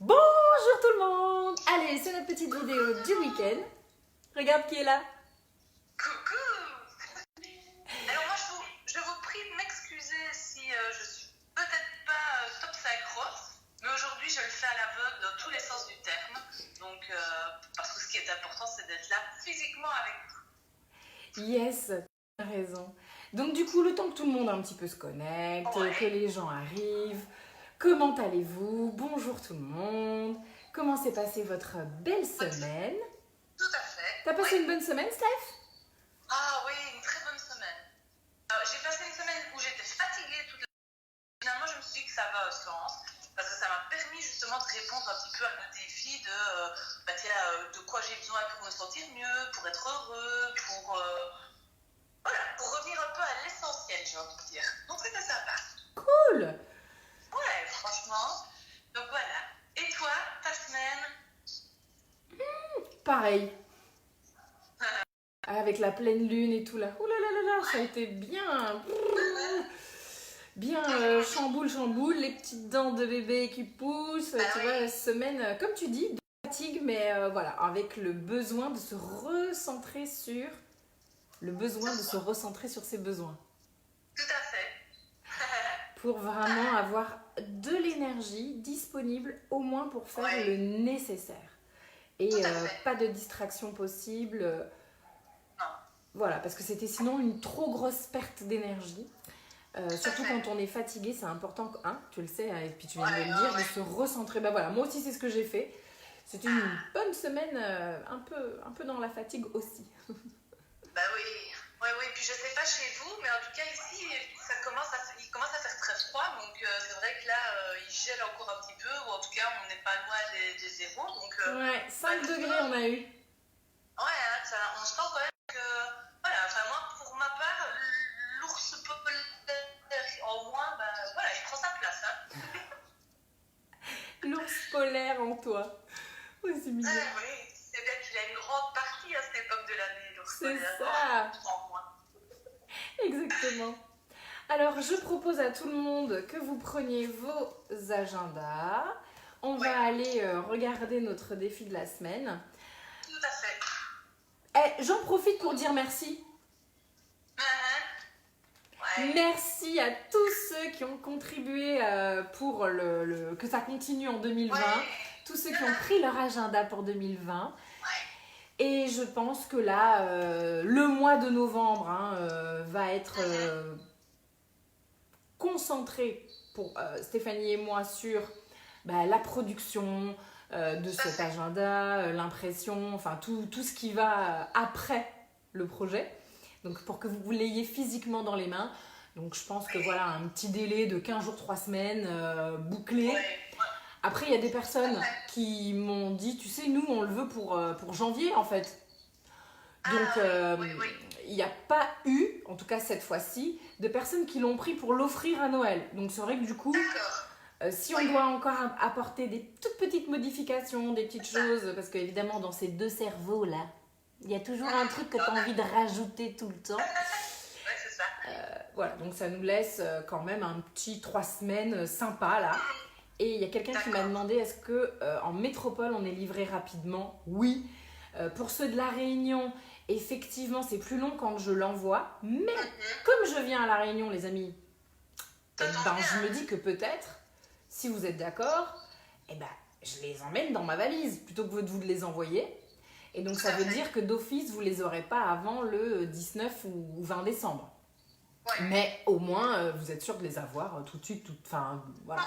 Bonjour tout le monde! Allez, c'est notre petite vidéo du week-end. Regarde qui est là. Coucou! Alors moi je vous prie de m'excuser si je suis peut-être pas top synchro, mais aujourd'hui je le fais à l'aveugle dans tous les sens du terme. Donc parce que ce qui est important c'est d'être là physiquement avec vous. Yes, tu as raison. Donc du coup, le temps que tout le monde un petit peu se connecte, Ouais. que les gens arrivent, comment allez-vous? Bonjour tout le monde. Comment s'est passée votre belle semaine? Tout à fait. T'as passé Ouais. une bonne semaine, Steph? Ah oui, une très bonne semaine. J'ai passé une semaine où j'étais fatiguée toute la semaine. Finalement je me suis dit que ça va au sens, parce que ça m'a permis justement de répondre un petit peu à nos défis de quoi j'ai besoin pour me sentir mieux, pour être heureux, pour revenir un peu à l'essentiel, j'ai envie de dire. Donc c'était sympa. Cool! Ouais, franchement. Donc voilà. Et toi, ta semaine? Pareil. Avec la pleine lune et tout là. Ouh là là là là, ça a été bien. Bien chamboule, les petites dents de bébé qui poussent. Ah Tu oui. vois, la semaine, comme tu dis, de fatigue, mais voilà, avec le besoin de se recentrer sur. Le besoin de se recentrer sur ses besoins. Tout à fait. Pour vraiment avoir de l'énergie disponible, au moins pour faire Ouais. le nécessaire. Et Tout à fait. pas de distraction possible. Non. Voilà, parce que c'était sinon une trop grosse perte d'énergie. Surtout fait. quand on est fatigué, c'est important, hein, tu le sais, hein, et puis tu viens de Ouais, le dire, ouais. de se recentrer. Bah voilà, moi aussi c'est ce que j'ai fait. C'était une bonne semaine, un peu dans la fatigue aussi. Bah oui. Oui, oui. Puis je sais pas chez vous, mais en tout cas ici, il commence à faire très froid. Donc c'est vrai que là, il gèle encore un petit peu, ou en tout cas, on n'est pas loin des zéros. Donc, Ouais, 5 degrés on a eu. Ouais, hein, on sent quand même que. Voilà, enfin, moi, pour ma part, l'ours polaire en moins, bah, voilà, il prend sa place. Hein. L'ours polaire en toi. Oh, c'est mignon. Oui, c'est bien qu'il a une grande partie à cette époque de l'année, l'ours C'est polaire. ça. En moins. Exactement. Alors, je propose à tout le monde que vous preniez vos agendas. On Ouais. va aller regarder notre défi de la semaine. Tout à fait. J'en profite pour dire merci. Ouais. Merci à tous ceux qui ont contribué pour que ça continue en 2020. Ouais. Tous ceux qui ont pris leur agenda pour 2020. Ouais. Et je pense que là, le mois de novembre va être concentré pour Stéphanie et moi sur la production de cet agenda, l'impression, enfin tout ce qui va après le projet. Donc pour que vous l'ayez physiquement dans les mains. Donc je pense que voilà, un petit délai de 15 jours, 3 semaines bouclé. Ouais. Après, il y a des personnes qui m'ont dit, tu sais, nous, on le veut pour janvier, en fait. Donc, Oui. il n'y a pas eu, en tout cas cette fois-ci, de personnes qui l'ont pris pour l'offrir à Noël. Donc, c'est vrai que du coup, D'accord. si on doit encore apporter des toutes petites modifications, des petites choses, parce qu'évidemment, dans ces deux cerveaux-là, il y a toujours un truc que tu as envie de rajouter tout le temps. Ouais, c'est ça. Voilà, donc ça nous laisse quand même un petit 3 semaines sympa, là. Et il y a quelqu'un qui m'a demandé est-ce que en métropole on est livré rapidement? Oui. Pour ceux de la Réunion, effectivement c'est plus long quand je l'envoie. Mais comme je viens à la Réunion, les amis, je me dis que peut-être, si vous êtes d'accord, je les emmène dans ma valise plutôt que de vous les envoyer. Et donc ça veut dire que d'office vous les aurez pas avant le 19 ou 20 décembre. Ouais. Mais au moins vous êtes sûr de les avoir tout de suite. Enfin voilà.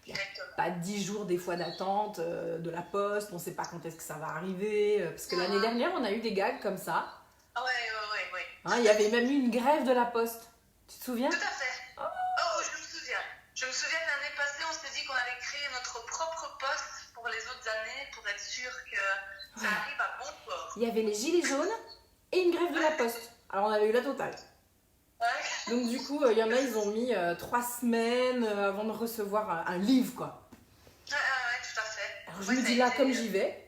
Il n'y a pas 10 jours des fois d'attente de la poste, on ne sait pas quand est-ce que ça va arriver. Parce que l'année dernière, on a eu des gags comme ça. Ouais. Hein, il y avait même eu une grève de la poste. Tu te souviens? Tout à fait. Oh, je me souviens. Je me souviens que l'année passée, on s'est dit qu'on allait créer notre propre poste pour les autres années pour être sûr que ça arrive à bon port. Il y avait les gilets jaunes et une grève de la poste. Alors on avait eu la totale. Ouais. Donc du coup, il y en a, ils ont mis 3 semaines avant de recevoir un livre, quoi. Ouais, tout à fait. Alors je me dis là, comme j'y vais,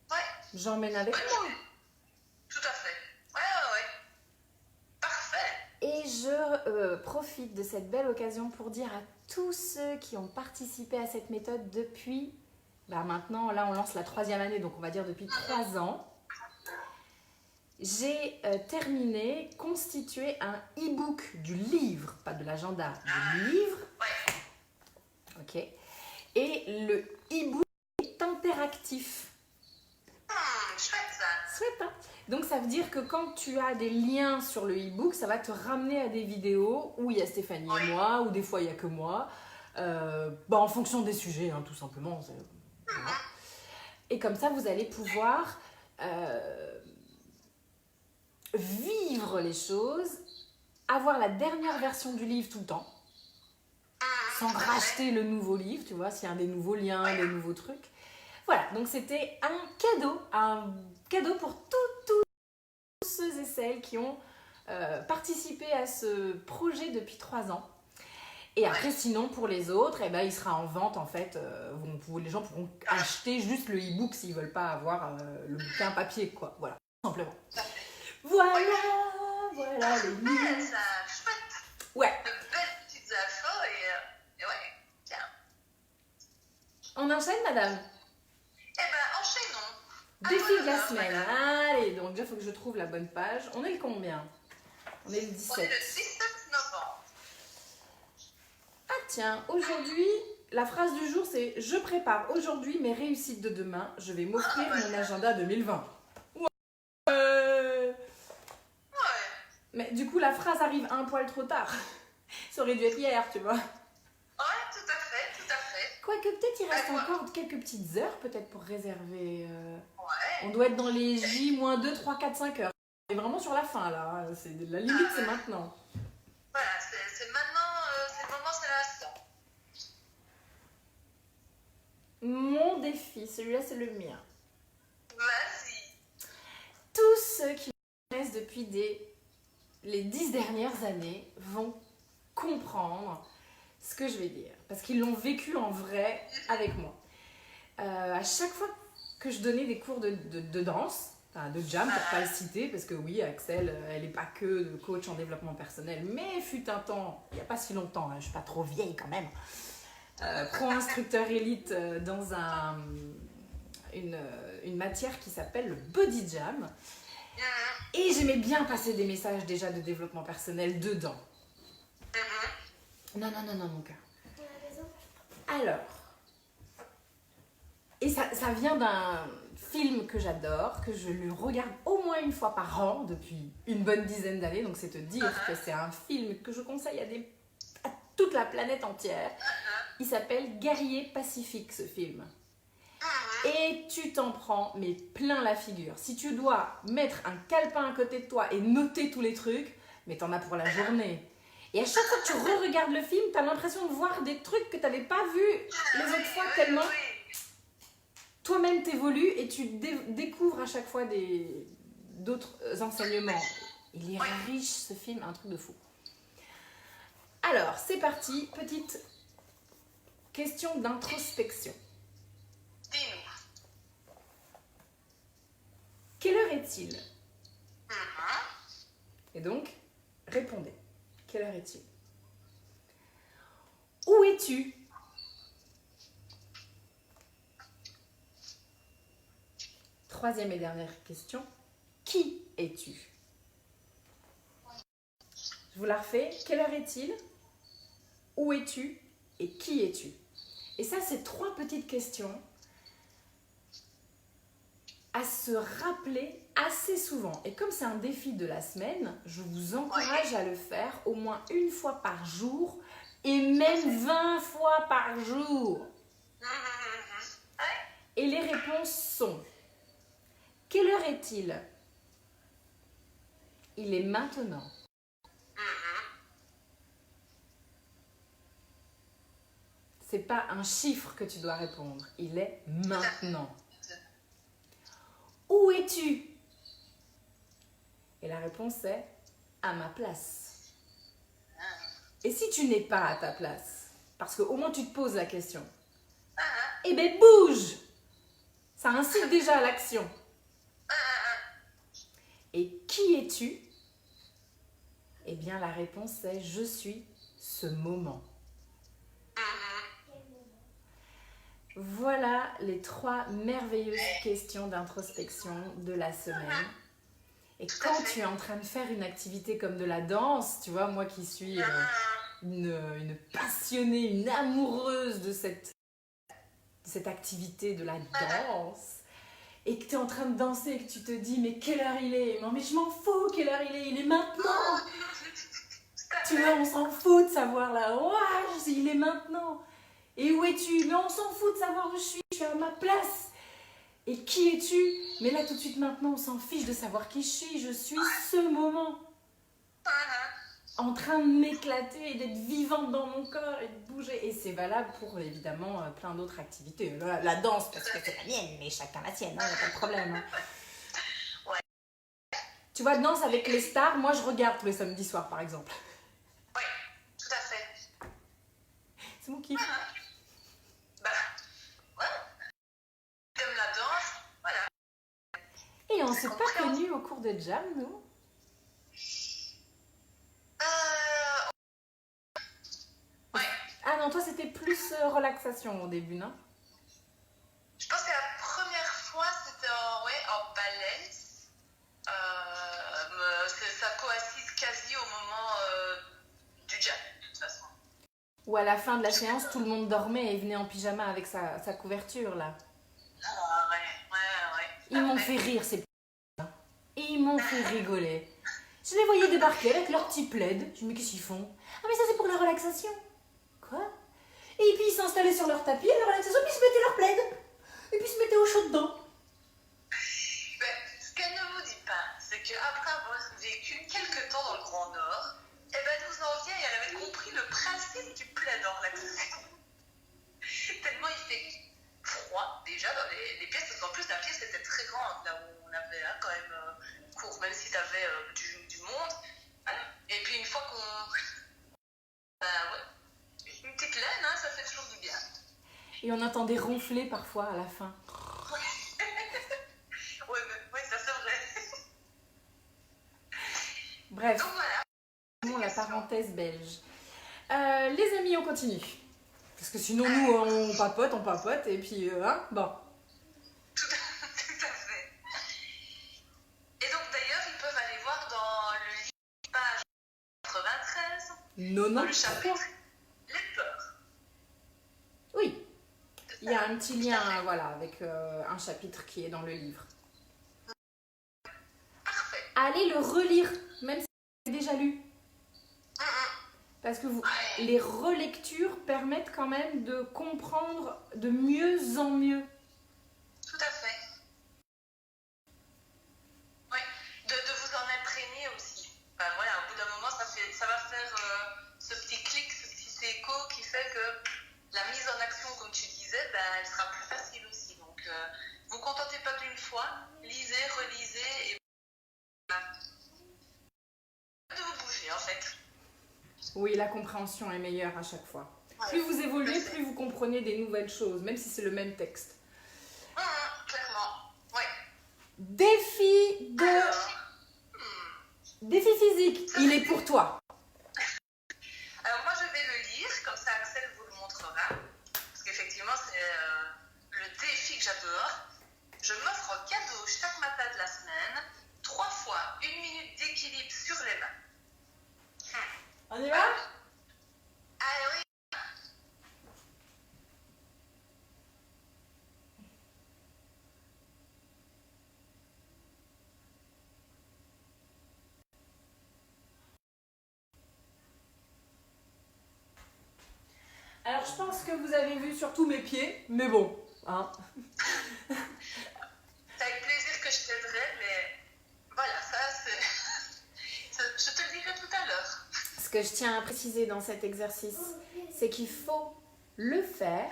Ouais, j'emmène avec moi. tout à fait. Ouais. Parfait. Et je profite de cette belle occasion pour dire à tous ceux qui ont participé à cette méthode depuis, maintenant, là, on lance la 3e année, donc on va dire depuis 3 ans. J'ai terminé, constitué un e-book du livre, pas de l'agenda, du livre. Ok. Et le e-book est interactif. Chouette ça. Souhaite, hein. Donc ça veut dire que quand tu as des liens sur le e-book, ça va te ramener à des vidéos où il y a Stéphanie et moi, ou des fois il n'y a que moi, en fonction des sujets, hein, tout simplement. Voilà. Et comme ça, vous allez pouvoir vivre les choses, avoir la dernière version du livre tout le temps, sans racheter le nouveau livre, tu vois, s'il y a des nouveaux liens, des nouveaux trucs. Voilà, donc c'était un cadeau pour tous ceux et celles qui ont participé à ce projet depuis 3 ans. Et après, sinon, pour les autres, il sera en vente, en fait. Les gens pourront acheter juste le e-book s'ils ne veulent pas avoir le bouquin papier, quoi. Voilà, tout simplement. Voilà le livre. Ça, chouette. Ouais. De belles petites infos et ouais, tiens. On enchaîne, madame? Enchaînons. Défi de la semaine. Allez, donc déjà, il faut que je trouve la bonne page. On est le combien? On est le 17. On est le 17 novembre. Ah tiens, aujourd'hui, la phrase du jour, c'est « Je prépare aujourd'hui mes réussites de demain. Je vais m'offrir mon agenda 2020. » Mais du coup, la phrase arrive un poil trop tard. Ça aurait dû être hier, tu vois. Ouais, tout à fait. Quoique peut-être il reste encore quelques petites heures peut-être pour réserver. Ouais. On doit être dans les J-2, 3, 4, 5 heures. On est vraiment sur la fin là. La limite, c'est maintenant. Voilà, c'est maintenant, c'est le moment, c'est l'instant. Mon défi, celui-là c'est le mien. Vas-y. Tous ceux qui me connaissent depuis les 10 dernières années vont comprendre ce que je vais dire. Parce qu'ils l'ont vécu en vrai avec moi. À chaque fois que je donnais des cours de danse, de jam pour pas le citer, parce que oui, Axel, elle n'est pas que coach en développement personnel, mais fut un temps, il n'y a pas si longtemps, je suis pas trop vieille quand même, pro-instructeur élite dans une matière qui s'appelle le body jam. Et j'aimais bien passer des messages déjà de développement personnel dedans. Non, mon cœur. Alors, et ça vient d'un film que j'adore, que je le regarde au moins une fois par an depuis une bonne dizaine d'années. Donc c'est te dire que c'est un film que je conseille à toute la planète entière. Il s'appelle Guerrier Pacifique, ce film. Et tu t'en prends, mais plein la figure. Si tu dois mettre un calepin à côté de toi et noter tous les trucs, mais t'en as pour la journée. Et à chaque fois que tu re-regardes le film, t'as l'impression de voir des trucs que t'avais pas vus les autres fois tellement toi-même t'évolues et tu découvres à chaque fois d'autres enseignements. Il est riche, ce film, un truc de fou. Alors, c'est parti, petite question d'introspection. Dis-nous. Quelle heure est-il? Et donc, répondez. Quelle heure est-il? Où es-tu? Troisième et dernière question. Qui es-tu? Je vous la refais. Quelle heure est-il? Où es-tu? Et qui es-tu? Et ça, c'est 3 petites questions à se rappeler assez souvent. Et comme c'est un défi de la semaine, je vous encourage à le faire au moins une fois par jour et même 20 fois par jour. Et les réponses sont: quelle heure est-il? Il est maintenant. C'est pas un chiffre que tu dois répondre. Il est maintenant. Où es-tu? Et la réponse est à ma place. Et si tu n'es pas à ta place, parce qu'au moins tu te poses la question, eh bien bouge! Ça incite déjà à l'action. Et qui es-tu? Eh bien la réponse est je suis ce moment. Voilà les 3 merveilleuses questions d'introspection de la semaine. Et quand tu es en train de faire une activité comme de la danse, tu vois, moi qui suis une passionnée, une amoureuse de cette activité de la danse, et que tu es en train de danser et que tu te dis mais quelle heure il est? Non mais je m'en fous, quelle heure il est maintenant. Tu vois, on s'en fout de savoir là, ouah, il est maintenant. Et où es-tu? Mais on s'en fout de savoir où je suis à ma place. Et qui es-tu? Mais là tout de suite maintenant, on s'en fiche de savoir qui je suis ce moment. En train de m'éclater et d'être vivante dans mon corps et de bouger. Et c'est valable pour évidemment plein d'autres activités. La danse, parce que c'est la mienne, mais chacun la sienne, il n'y a pas de problème. Hein. Ouais. Tu vois, danse avec les stars, moi je regarde tous les samedis soirs par exemple. Oui, tout à fait. C'est mon kiff. Bah, ouais. Comme la danse, voilà. Et on s'est pas connus au cours de jam, nous? Ouais. Ah non, toi c'était plus relaxation au début, non? Je pense que la première fois c'était en balance. Ça coïncide quasi au moment du jam, de toute façon. Ou à la fin de la séance, tout le monde dormait et venait en pyjama avec sa couverture, là. Ah ouais. Ils m'ont fait rire, ces p***. Et ils m'ont fait rigoler. Je les voyais débarquer avec leur petit plaid. Je me dis, mais qu'est-ce qu'ils font? Ah, mais ça, c'est pour la relaxation. Quoi? Et puis, ils s'installaient sur leur tapis à la relaxation, puis ils se mettaient leur plaid. Et puis, ils se mettaient au chaud dedans. Mais ce qu'elle ne vous dit pas, c'est qu'après avoir vécu quelques temps dans le Grand Nord, elle nous en vient et elle avait compris le principe du plaid en relaxation. Tellement il fait froid déjà dans les pièces, parce qu'en plus la pièce était très grande, là où on avait quand même cours, même si tu avais du monde. Et puis une fois qu'on... ouais, une petite laine, hein, ça fait toujours du bien. Et on entendait ronfler parfois à la fin. Ouais, ça c'est vrai. Bref, Donc voilà. la parenthèse belge. Les amis, on continue. Parce que sinon, nous, on papote, et puis, hein, bon. Tout à fait. Et donc d'ailleurs, ils peuvent aller voir dans le livre, page 93, dans le chapitre Les peurs. Oui, il y a un petit lien, voilà, avec un chapitre qui est dans le livre. Parfait. Allez le relire, même si vous l'avez déjà lu. Parce que les relectures permettent quand même de comprendre de mieux en mieux. Tout à fait. Oui, de vous en imprégner aussi. Ben voilà, au bout d'un moment, ça va faire ce petit clic, ce petit écho qui fait que la mise en action, comme tu disais, elle sera plus facile aussi. Donc, vous ne contentez pas d'une fois, lisez, relisez et de vous bouger en fait. Oui, la compréhension est meilleure à chaque fois. Ouais, plus vous évoluez, plus vous comprenez des nouvelles choses, même si c'est le même texte. Clairement, ouais. Défi physique, il est pour toi. Alors moi, je vais le lire, comme ça Axel vous le montrera. Parce qu'effectivement, c'est le défi que j'adore. Je m'offre en cadeau chaque matin de la semaine, 3 fois 1 minute d'équilibre sur les mains. On y va? Ah oui. Alors je pense que vous avez vu surtout mes pieds, mais bon, hein. C'est avec plaisir que je t'aiderai, mais voilà, ça c'est... je te le dirai tout à l'heure. Ce que je tiens à préciser dans cet exercice, c'est qu'il faut le faire.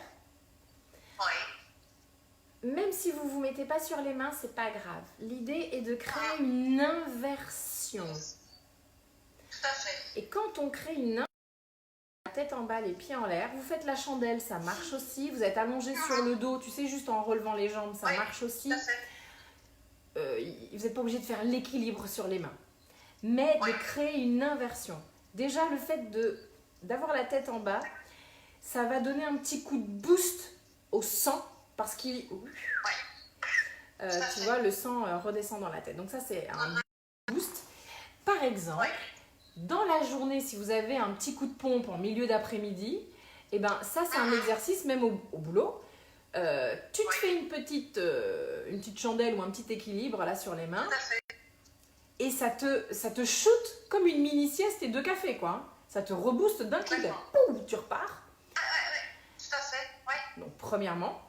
Oui. Même si vous ne vous mettez pas sur les mains, c'est pas grave. L'idée est de créer une inversion. Tout à fait. Et quand on crée une inversion, la tête en bas, les pieds en l'air, vous faites la chandelle, ça marche aussi. Vous êtes allongé sur le dos, tu sais, juste en relevant les jambes, ça marche aussi. Tout à fait. Vous n'êtes pas obligé de faire l'équilibre sur les mains. Mais de créer une inversion. Déjà, le fait d'avoir la tête en bas, ça va donner un petit coup de boost au sang parce qu'il... tu vois, le sang redescend dans la tête. Donc ça, c'est un boost. Par exemple, dans la journée, si vous avez un petit coup de pompe en milieu d'après-midi, et ben ça, c'est un exercice même au boulot. Tu te fais une petite chandelle ou un petit équilibre là sur les mains et ça te shoot comme une mini sieste et 2 cafés, quoi. Ça te rebooste d'un coup, pouf, tu repars. Tout à fait, Donc, premièrement.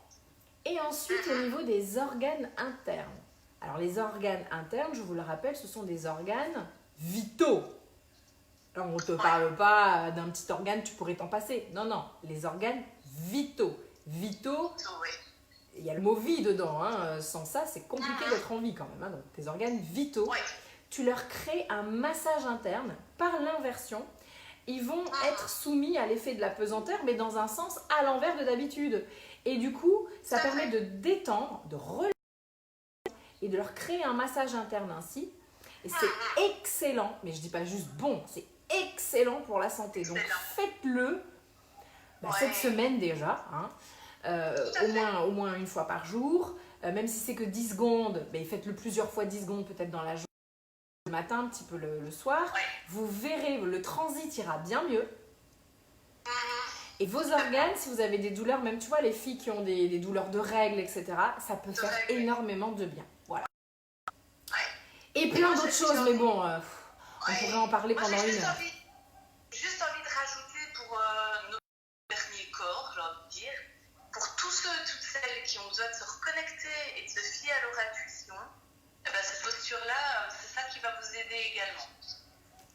Et ensuite, au niveau des organes internes. Alors, les organes internes, je vous le rappelle, ce sont des organes vitaux. Alors, on ne te parle pas d'un petit organe, tu pourrais t'en passer. Non, non, les organes vitaux. Vitaux, il y a le mot vie dedans. Hein. Sans ça, c'est compliqué d'être en vie quand même. Hein. Donc, tes organes vitaux, tu leur crées un massage interne par l'inversion. Ils vont être soumis à l'effet de la pesanteur, mais dans un sens à l'envers de d'habitude. Et du coup, ça permet de détendre, de relaxer et de leur créer un massage interne ainsi. Et c'est excellent, mais je ne dis pas juste bon, c'est excellent pour la santé. Donc faites-le cette semaine déjà, hein, au moins une fois par jour. Même si c'est que 10 secondes, faites-le plusieurs fois 10 secondes peut-être dans la journée. Le matin, un petit peu le soir, vous verrez, le transit ira bien mieux. Et vos organes, si vous avez des douleurs, même tu vois, les filles qui ont des douleurs de règles, etc., ça peut faire énormément de bien. Voilà. Et plein d'autres choses, mais bon, on pourrait en parler pendant une heure. Juste envie de rajouter pour nos derniers corps, j'ai envie de dire, pour tous ceux et toutes celles qui ont besoin de se reconnecter et de se fier à leur intuition, cette posture-là, c'est ça qui va vous aider également.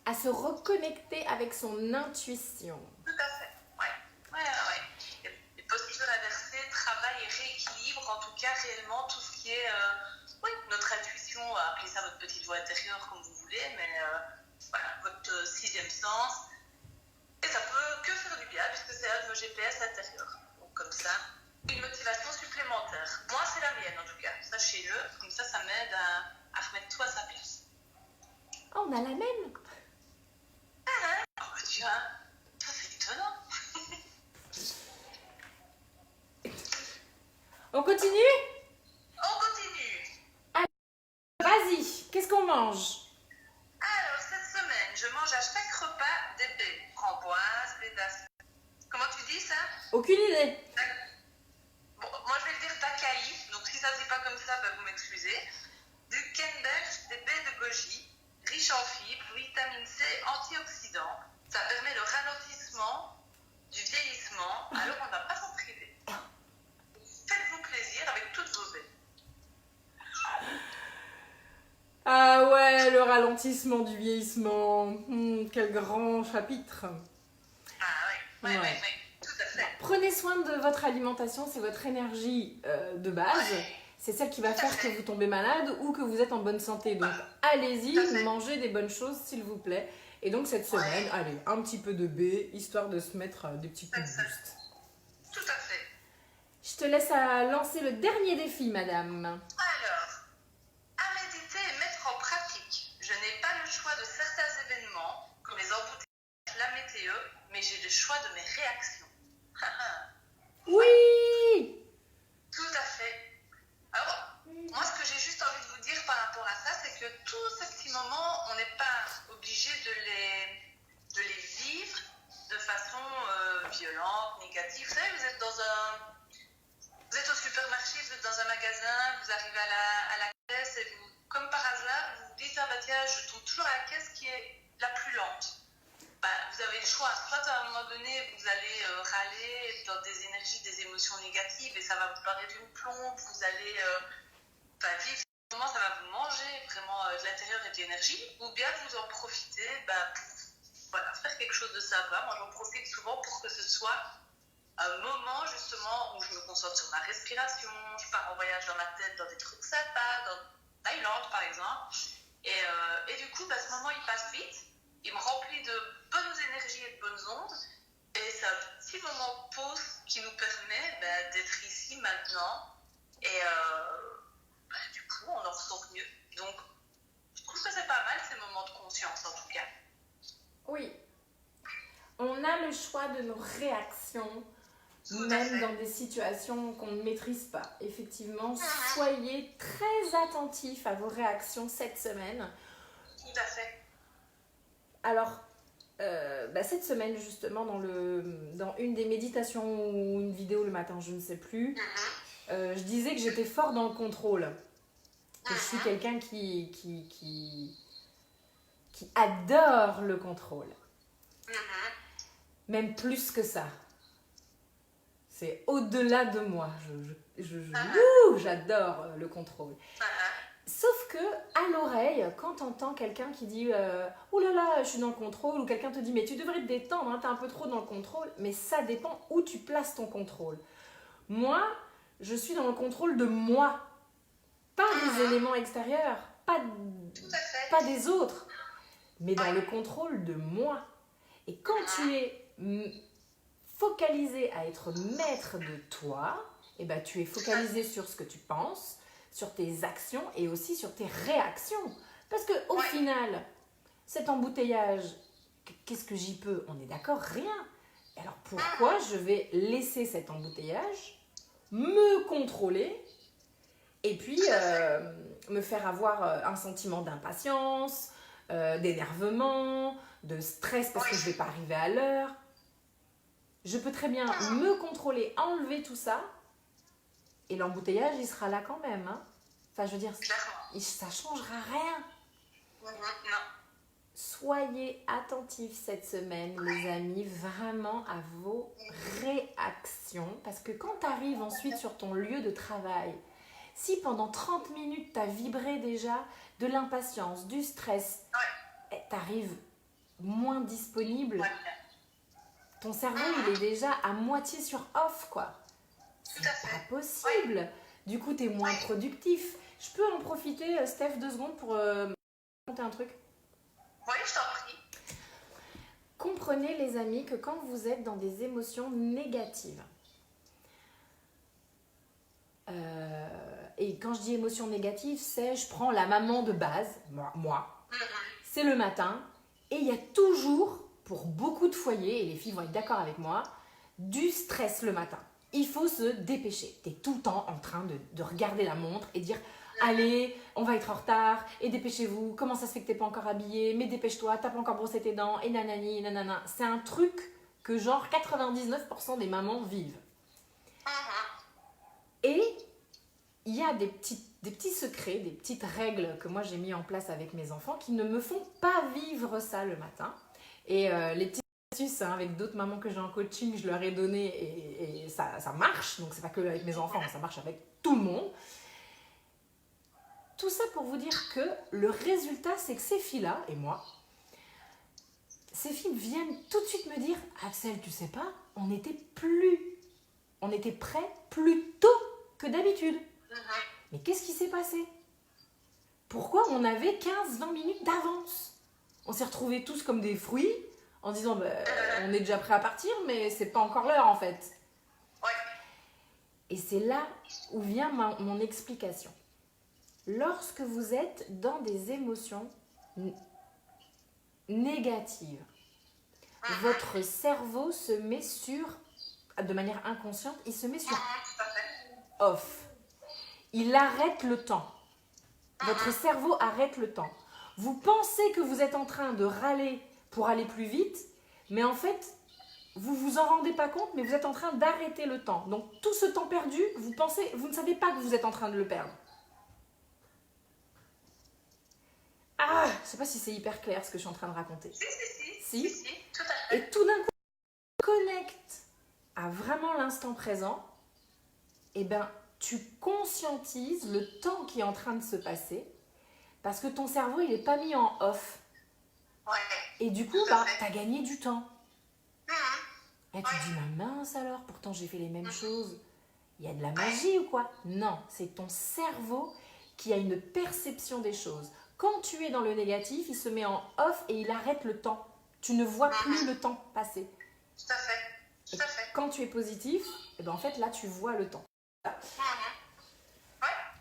À se reconnecter avec son intuition. Tout à fait, Les postures inversées, travail et rééquilibre, en tout cas réellement tout ce qui est notre intuition, appelez ça votre petite voix intérieure comme vous voulez, mais votre 6e sens. Et ça peut que faire du bien puisque c'est un de vos GPS intérieurs. Donc comme ça, une motivation supplémentaire. Moi, c'est la mienne en tout cas, sachez-le. Comme ça m'aide à remettre tout à sa place. Oh, on a la même. Tu vois, ça c'est étonnant. On continue ? On continue. Allez, vas-y, qu'est-ce qu'on mange ? Alors, cette semaine, je mange à chaque repas des baies, framboises, baies d'acier. Comment tu dis ça ? Aucune idée. Bon, moi je vais le dire d'Acaï, donc si ça ne se dit pas comme ça, vous m'excusez. Du Kenberg, des baies de goji, riche en fibres, vitamine C, antioxydants. Ça permet le ralentissement du vieillissement, alors on ne va pas s'en priver. Faites-vous plaisir avec toutes vos baies. Ah ouais, le ralentissement du vieillissement. Quel grand chapitre. Ah oui, tout à fait. Prenez soin de votre alimentation, c'est votre énergie de base. C'est celle qui va faire que vous tombez malade ou que vous êtes en bonne santé. Donc allez-y, mangez des bonnes choses s'il vous plaît. Et donc cette semaine, allez, un petit peu de baie, histoire de se mettre des petits coups de boost. Tout à fait. Je te laisse à lancer le dernier défi, madame. Alors, à méditer et mettre en pratique. Je n'ai pas le choix de certains événements, comme les embouteillages, la météo, mais j'ai le choix de mes réactions. Oui! Tout à fait. Alors, moi, ce que j'ai juste envie de vous dire par rapport à ça, c'est que tous ces petits moments, on n'est pas obligé de les vivre de façon violente, négative. Vous savez, vous êtes au supermarché, vous êtes dans un magasin, vous arrivez à la caisse et vous, comme par hasard, vous vous dites, tiens, je trouve toujours la caisse qui est la plus lente. Vous avez le choix. Soit à un moment donné, vous allez râler dans des énergies, des émotions négatives et ça va vous parler d'une plombe, vous allez vivre ce moment, ça va vous manger vraiment de l'intérieur et de l'énergie, ou bien vous en profitez pour faire quelque chose de sympa. Moi, j'en profite souvent pour que ce soit un moment justement où je me concentre sur ma respiration, je pars en voyage dans ma tête, dans des trucs sympas, dans Thaïlande par exemple, et du coup, ce moment il passe vite. Il me remplit de bonnes énergies et de bonnes ondes. Et c'est un petit moment pause qui nous permet d'être ici maintenant. Et du coup, on en ressort mieux. Donc, je trouve que c'est pas mal ces moments de conscience en tout cas. Oui. On a le choix de nos réactions, même dans des situations qu'on ne maîtrise pas. Effectivement, soyez très attentifs à vos réactions cette semaine. Tout à fait. Alors, cette semaine, justement, dans une des méditations ou une vidéo le matin, je ne sais plus, je disais que j'étais fort dans le contrôle. Que je suis quelqu'un qui adore le contrôle. Même plus que ça. C'est au-delà de moi. J'adore le contrôle. Sauf que, à l'oreille, quand t'entends quelqu'un qui dit « Oh là là, je suis dans le contrôle » ou quelqu'un te dit « Mais tu devrais te détendre, hein, t'es un peu trop dans le contrôle », mais ça dépend où tu places ton contrôle. Moi, je suis dans le contrôle de moi. Pas des éléments extérieurs, pas des autres, mais dans le contrôle de moi. Et quand tu es focalisé à être maître de toi, eh ben, tu es focalisé sur ce que tu penses, sur tes actions et aussi sur tes réactions. Parce qu'au final, cet embouteillage, qu'est-ce que j'y peux? On est d'accord, rien. Alors pourquoi je vais laisser cet embouteillage me contrôler et puis me faire avoir un sentiment d'impatience, d'énervement, de stress parce que je ne vais pas arriver à l'heure. Je peux très bien me contrôler, enlever tout ça, et l'embouteillage, il sera là quand même. Hein. Enfin, je veux dire, ça ne changera rien. Non. Soyez attentifs cette semaine, les amis, vraiment à vos réactions. Parce que quand tu arrives ensuite sur ton lieu de travail, si pendant 30 minutes, tu as vibré déjà de l'impatience, du stress, tu arrives moins disponible, ton cerveau, il est déjà à moitié sur off, quoi. C'est pas possible. Du coup, tu es moins productif. Je peux en profiter, Steph, 2 secondes pour raconter un truc? Oui, je t'en prie. Comprenez, les amis, que quand vous êtes dans des émotions négatives, et quand je dis émotions négatives, c'est je prends la maman de base, moi, c'est le matin, et il y a toujours, pour beaucoup de foyers, et les filles vont être d'accord avec moi, du stress le matin. Il faut se dépêcher. Tu es tout le temps en train de regarder la montre et dire « Allez, on va être en retard, et dépêchez-vous, comment ça se fait que tu n'es pas encore habillé, mais dépêche-toi, tu n'as pas encore brossé tes dents, et nanani, nanana. » C'est un truc que genre 99% des mamans vivent. Et il y a des petits secrets, des petites règles que moi j'ai mis en place avec mes enfants qui ne me font pas vivre ça le matin. Et les petites astuces avec d'autres mamans que j'ai en coaching, je leur ai donné et ça marche. Donc c'est pas que avec mes enfants, ça marche avec tout le monde. Tout ça pour vous dire que le résultat, c'est que ces filles-là, et moi, ces filles viennent tout de suite me dire « Axel, tu sais pas, on était prêts plus tôt que d'habitude. » Mais qu'est-ce qui s'est passé? Pourquoi on avait 15-20 minutes d'avance? On s'est retrouvés tous comme des fruits en disant on est déjà prêt à partir, mais c'est pas encore l'heure en fait. Et c'est là où vient mon explication. Lorsque vous êtes dans des émotions négatives, votre cerveau se met de manière inconsciente, il se met sur off. Il arrête le temps. Votre cerveau arrête le temps. Vous pensez que vous êtes en train de râler pour aller plus vite, mais en fait, vous vous en rendez pas compte, mais vous êtes en train d'arrêter le temps. Donc, tout ce temps perdu, vous ne savez pas que vous êtes en train de le perdre. Ah, je sais pas si c'est hyper clair ce que je suis en train de raconter. Si, tout à fait. Et tout d'un coup, connecte à vraiment l'instant présent, et ben, tu conscientises le temps qui est en train de se passer parce que ton cerveau, il n'est pas mis en off. Et du coup, tu as gagné du temps. Et tu te dis, mais mince alors, pourtant j'ai fait les mêmes choses. Il y a de la magie ou quoi? Non, c'est ton cerveau qui a une perception des choses. Quand tu es dans le négatif, il se met en off et il arrête le temps. Tu ne vois plus le temps passer. Tout à fait. Quand tu es positif, et ben en fait là tu vois le temps.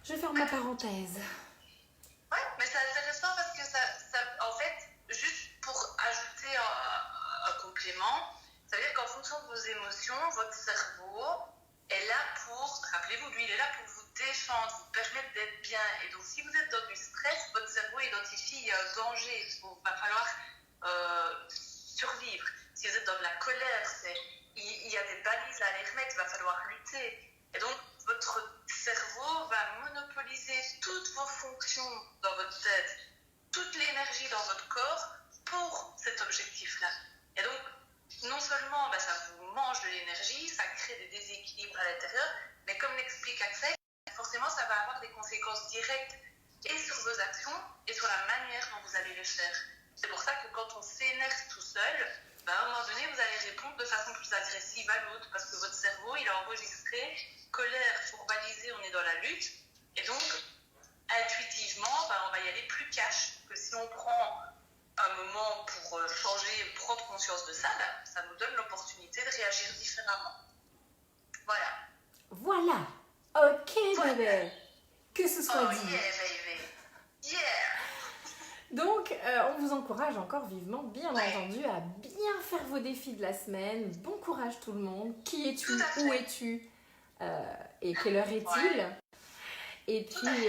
Je ferme ma parenthèse. Ouais, mais c'est intéressant parce que ça, en fait, juste pour ajouter un complément, Ça veut dire qu'en fonction de vos émotions, votre cerveau est là pour, rappelez-vous, lui, il est là pour vous défendre, vous permettre d'être bien. Et donc, si vous êtes dans du stress, votre cerveau identifie il y a un danger, il va falloir survivre. Si vous êtes dans de la colère, il y a des balises à aller remettre, il va falloir lutter. Et donc, votre cerveau va monopoliser toutes vos fonctions dans votre tête, toute l'énergie dans votre corps pour cet objectif-là. Et donc, non seulement ça vous mange de l'énergie, ça crée des déséquilibres à l'intérieur, mais comme l'explique Axel, forcément ça va avoir des conséquences directes et sur vos actions et sur la manière dont vous allez les faire. C'est pour ça que quand on s'énerve tout seul, à un moment donné vous allez répondre de façon plus agressive à l'autre parce que votre cerveau il a enregistré colère pour baliser, on est dans la lutte et donc intuitivement on va y aller plus cash que si on prend un moment pour changer, prendre conscience de ça, ça nous donne l'opportunité de réagir différemment. Voilà. Voilà. Ok, Voilà. bébé. Que ce soit dit. Yeah, baby. Yeah. Donc, on vous encourage encore vivement, bien entendu, à bien faire vos défis de la semaine. Bon courage tout le monde. Qui es-tu? Où es-tu? Et quelle heure est-il? Et puis,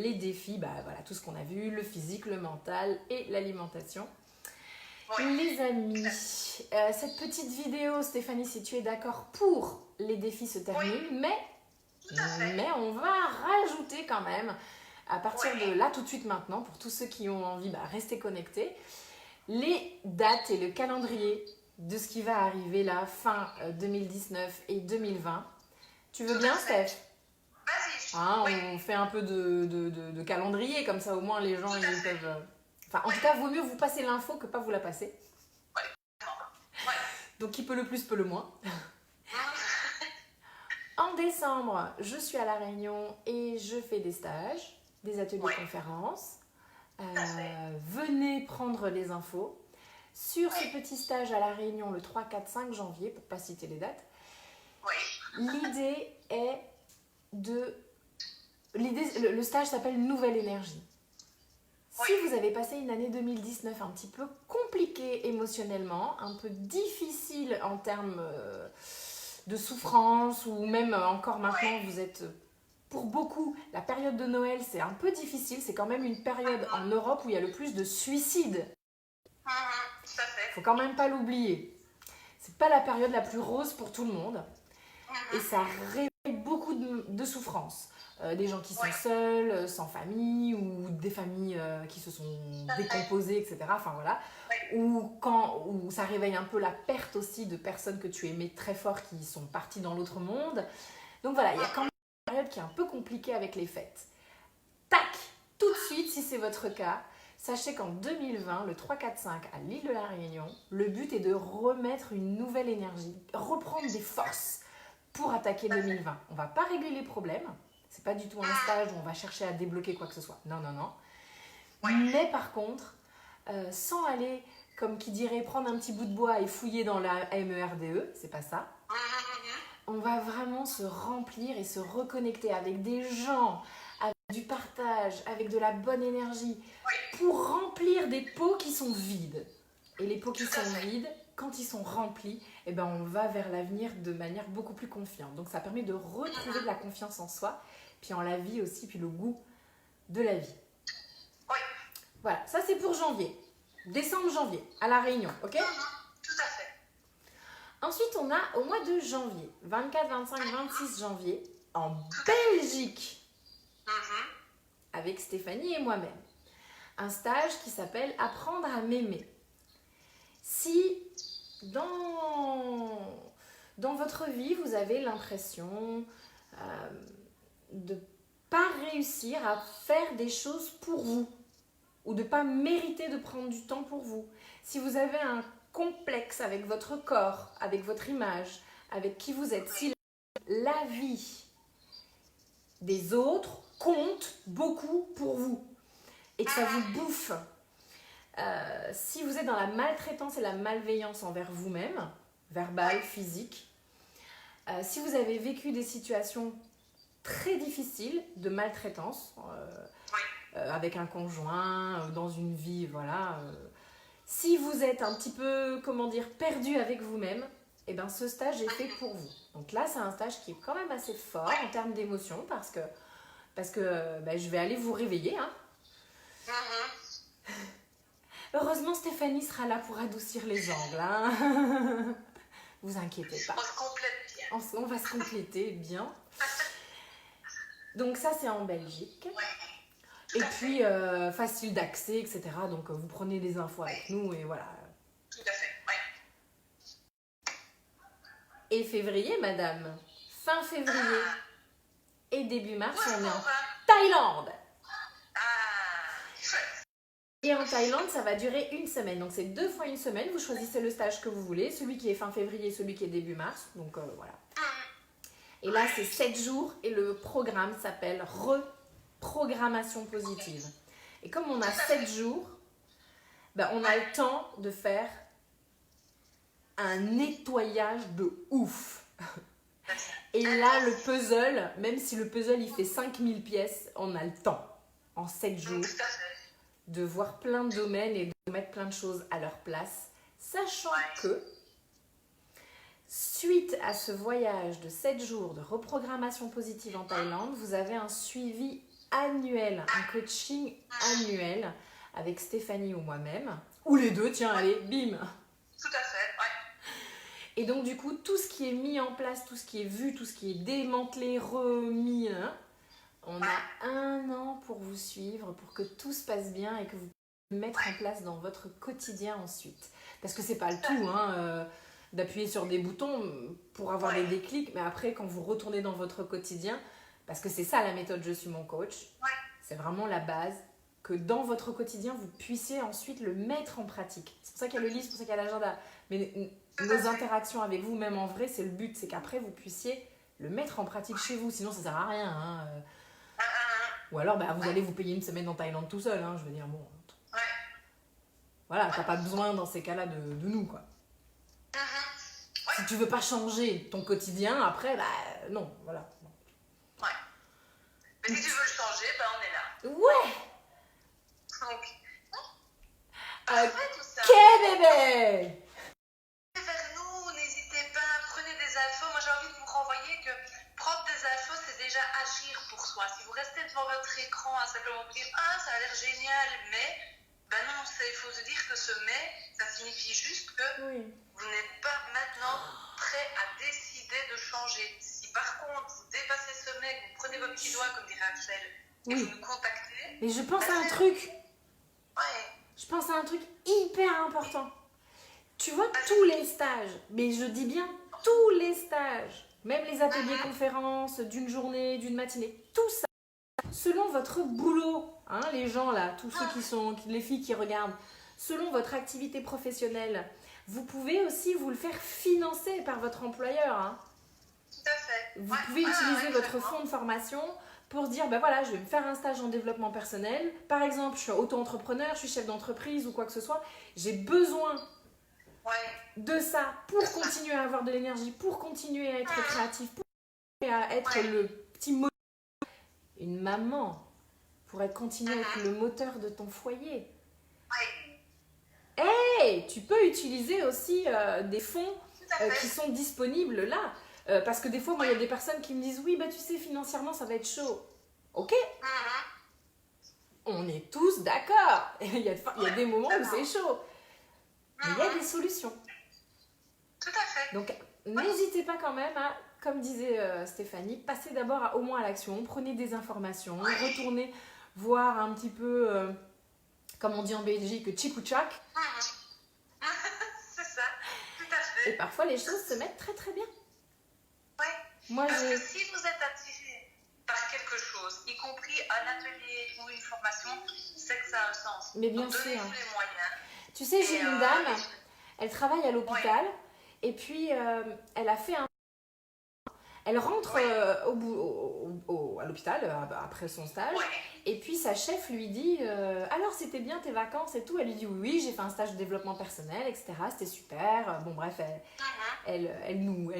les défis, voilà, tout ce qu'on a vu, le physique, le mental et l'alimentation. Les amis, cette petite vidéo, Stéphanie, si tu es d'accord pour les défis se termine, mais on va rajouter quand même, à partir de là, tout de suite maintenant, pour tous ceux qui ont envie, restez connectés, les dates et le calendrier de ce qui va arriver là, fin 2019 et 2020. Tu veux bien, Steph? On fait un peu de calendrier, comme ça au moins les gens ils peuvent... Enfin, en tout cas, vaut mieux vous passer l'info que pas vous la passer. Donc, qui peut le plus, peut le moins. En décembre, je suis à La Réunion et je fais des stages, des ateliers conférences. Venez prendre les infos. Sur ce petit stage à La Réunion, le 3, 4, 5 janvier, pour ne pas citer les dates, l'idée est de... Le stage s'appelle Nouvelle Énergie. Si vous avez passé une année 2019 un petit peu compliquée émotionnellement, un peu difficile en termes de souffrance, ou même encore maintenant vous êtes, pour beaucoup, la période de Noël c'est un peu difficile, c'est quand même une période en Europe où il y a le plus de suicides. Faut quand même pas l'oublier. C'est pas la période la plus rose pour tout le monde et ça réveille beaucoup de souffrance. Des gens qui sont seuls, sans famille, ou des familles qui se sont décomposées, etc. Enfin voilà. Ou ça réveille un peu la perte aussi de personnes que tu aimais très fort qui sont parties dans l'autre monde. Donc voilà, il y a quand même une période qui est un peu compliquée avec les fêtes. Tac! Tout de suite, si c'est votre cas, sachez qu'en 2020, le 3, 4, 5 à l'île de la Réunion, le but est de remettre une nouvelle énergie, reprendre des forces pour attaquer 2020. On ne va pas régler les problèmes. C'est pas du tout un stage où on va chercher à débloquer quoi que ce soit. Non, non, non. Mais par contre, sans aller, comme qui dirait, prendre un petit bout de bois et fouiller dans la MERDE, c'est pas ça. On va vraiment se remplir et se reconnecter avec des gens, avec du partage, avec de la bonne énergie, pour remplir des pots qui sont vides. Et les pots qui sont vides, quand ils sont remplis, on va vers l'avenir de manière beaucoup plus confiante. Donc ça permet de retrouver de la confiance en soi, puis en la vie aussi, puis le goût de la vie. Voilà, ça c'est pour janvier. Décembre, janvier, à La Réunion, ok? Tout à fait. Ensuite, on a au mois de janvier, 24, 25, 26 janvier, en Belgique, avec Stéphanie et moi-même. Un stage qui s'appelle « Apprendre à m'aimer ». Si dans votre vie, vous avez l'impression de ne pas réussir à faire des choses pour vous, ou de ne pas mériter de prendre du temps pour vous, si vous avez un complexe avec votre corps, avec votre image, avec qui vous êtes, si la vie des autres compte beaucoup pour vous et que ça vous bouffe, si vous êtes dans la maltraitance et la malveillance envers vous-même, verbale, physique, si vous avez vécu des situations très difficiles de maltraitance, avec un conjoint, dans une vie, voilà. Si vous êtes un petit peu, perdu avec vous-même, eh ben, ce stage est fait pour vous. Donc là, c'est un stage qui est quand même assez fort en termes d'émotion parce que ben, je vais aller vous réveiller. Hein. Heureusement, Stéphanie sera là pour adoucir les angles. Hein. Vous inquiétez pas. On se complète bien. On va se compléter bien. Donc ça, c'est en Belgique. Ouais. Et puis, facile d'accès, etc. Donc, vous prenez des infos avec nous et voilà. Tout à fait, ouais. Et février, madame. Fin février et début mars, on est en Thaïlande. Chouette. Et en Thaïlande, ça va durer une semaine. Donc, c'est 2 fois une semaine. Vous choisissez le stage que vous voulez. Celui qui est fin février, celui qui est début mars. Donc, voilà. Et là, c'est 7 jours. Et le programme s'appelle Reprogrammation positive. Et comme on a 7 jours, ben, on a le temps de faire un nettoyage de ouf. Et là, le puzzle, même si le puzzle, il fait 5000 pièces, on a le temps, en 7 jours, de voir plein de domaines et de mettre plein de choses à leur place, sachant que, suite à ce voyage de 7 jours de reprogrammation positive en Thaïlande, vous avez un suivi annuel, un coaching annuel avec Stéphanie ou moi-même, ou les deux, tiens, allez, bim. Tout à fait, ouais. Et donc, du coup, tout ce qui est mis en place, tout ce qui est vu, tout ce qui est démantelé, remis, hein, on a 1 an pour vous suivre, pour que tout se passe bien et que vous puissiez mettre en place dans votre quotidien ensuite. Parce que c'est pas le tout, hein, d'appuyer sur des boutons pour avoir des déclics, mais après, quand vous retournez dans votre quotidien, parce que c'est ça la méthode Je suis mon coach, c'est vraiment la base, que dans votre quotidien, vous puissiez ensuite le mettre en pratique. C'est pour ça qu'il y a le livre, c'est pour ça qu'il y a l'agenda. Mais nos interactions avec vous, même en vrai, c'est le but, c'est qu'après, vous puissiez le mettre en pratique chez vous, sinon ça sert à rien. Hein. Ou alors, bah, vous allez vous payer une semaine en Thaïlande tout seul, hein, je veux dire, bon. Voilà, t'as pas besoin dans ces cas-là de nous, quoi. Si tu veux pas changer ton quotidien, après, bah, non, voilà. Mais si tu veux le changer, bah, on est là. Ouais. Donc, tout ça. Ok, bébé. Vers nous, n'hésitez pas, prenez des infos. Moi, j'ai envie de vous renvoyer que prendre des infos, c'est déjà agir pour soi. Si vous restez devant votre écran à simplement vous dire « Ah, ça a l'air génial, mais… » Ben non, il faut se dire que ce « mais », ça signifie juste que vous n'êtes pas maintenant prêt à décider de changer. Si par contre, vous dépassez ce « mais », vous prenez vos petits doigts, comme dirait Axel, et vous nous contactez… Mais je pense à un truc. Ouais. Je pense à un truc hyper important. Tu vois, tous les stages, mais je dis bien tous les stages, même les ateliers conférences d'une journée, d'une matinée, tout ça, selon votre boulot, hein, les gens là, tous ceux qui sont, les filles qui regardent, selon votre activité professionnelle, vous pouvez aussi vous le faire financer par votre employeur. Hein. Tout à fait. Vous pouvez utiliser votre fonds de formation pour se dire, ben voilà, je vais me faire un stage en développement personnel. Par exemple, je suis auto-entrepreneur, je suis chef d'entreprise ou quoi que ce soit. J'ai besoin de ça pour continuer à avoir de l'énergie, pour continuer à être créatif, pour continuer à être le petit moteur. Une maman pourrait continuer à être le moteur de ton foyer. Hey, tu peux utiliser aussi des fonds qui sont disponibles là. Parce que des fois, moi, il y a des personnes qui me disent « Oui, bah tu sais, financièrement, ça va être chaud. » Ok. On est tous d'accord. Il y a des moments où c'est chaud. Mais il y a des solutions. Tout à fait. Donc, n'hésitez pas quand même à, comme disait Stéphanie, passer d'abord au moins à l'action. Prenez des informations. Retournez voir un petit peu, comme on dit en Belgique, tchik-ou-tchak. C'est ça, tout à fait. Et parfois, les choses se mettent très très bien. Parce que si vous êtes attiré par quelque chose, y compris un atelier ou une formation, c'est que ça a un sens. Mais bien donc, sûr. donnez-vous les moyens. Tu sais, j'ai une dame, elle travaille à l'hôpital et puis elle a fait un... Elle rentre à l'hôpital après son stage et puis sa chef lui dit alors c'était bien tes vacances et tout. Elle lui dit oui, j'ai fait un stage de développement personnel, etc. C'était super. Bon bref, elle nous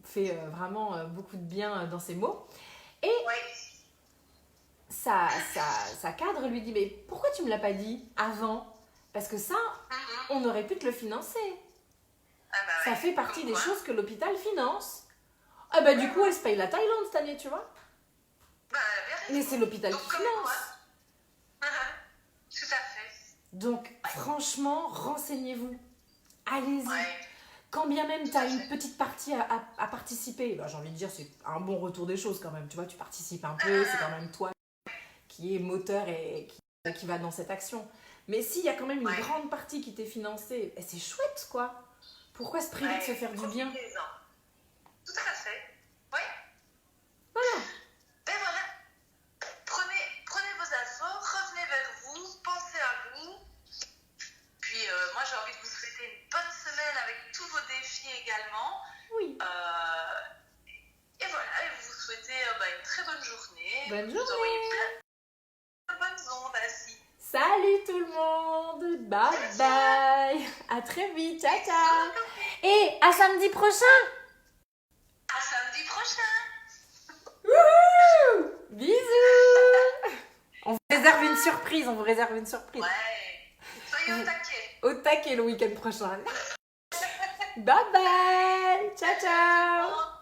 fait vraiment beaucoup de bien dans ses mots. Et sa cadre lui dit mais pourquoi tu me l'as pas dit avant? Parce que ça, on aurait pu te le financer. Ah bah Ça ouais. fait partie Comme des quoi. choses que l'hôpital finance. Ah bah du coup, elle se paye la Thaïlande cette année, tu vois. Bah, elle avait raison. Mais c'est l'hôpital Donc, qui comme quoi. finance. Tout à fait. Donc, franchement, renseignez-vous. Allez-y. Ouais. Quand bien même tu Tout as à une fait. petite partie à participer, bah, j'ai envie de dire, c'est un bon retour des choses quand même. Tu vois, tu participes un peu, c'est quand même toi qui est moteur et qui va dans cette action. Mais s'il y a quand même une Ouais. grande partie qui t'est financée, c'est chouette, quoi. Pourquoi se priver de se faire du bien? Profitez-en. Tout à fait. Oui. Voilà. Ben voilà. Prenez vos assos, revenez vers vous, pensez à vous. Puis moi j'ai envie de vous souhaiter une bonne semaine avec tous vos défis également. Oui. Et voilà, et vous souhaitez une très bonne journée. Bonne Vous envoyez journée. plein de bonnes ondes ainsi. Salut tout le monde. Bye bye. À très vite. Ciao, ciao. Et à samedi prochain. À samedi prochain. Wouhou. Bisous. On vous réserve une surprise. Ouais. Soyez au taquet. Au taquet le week-end prochain. Bye bye. Ciao, ciao.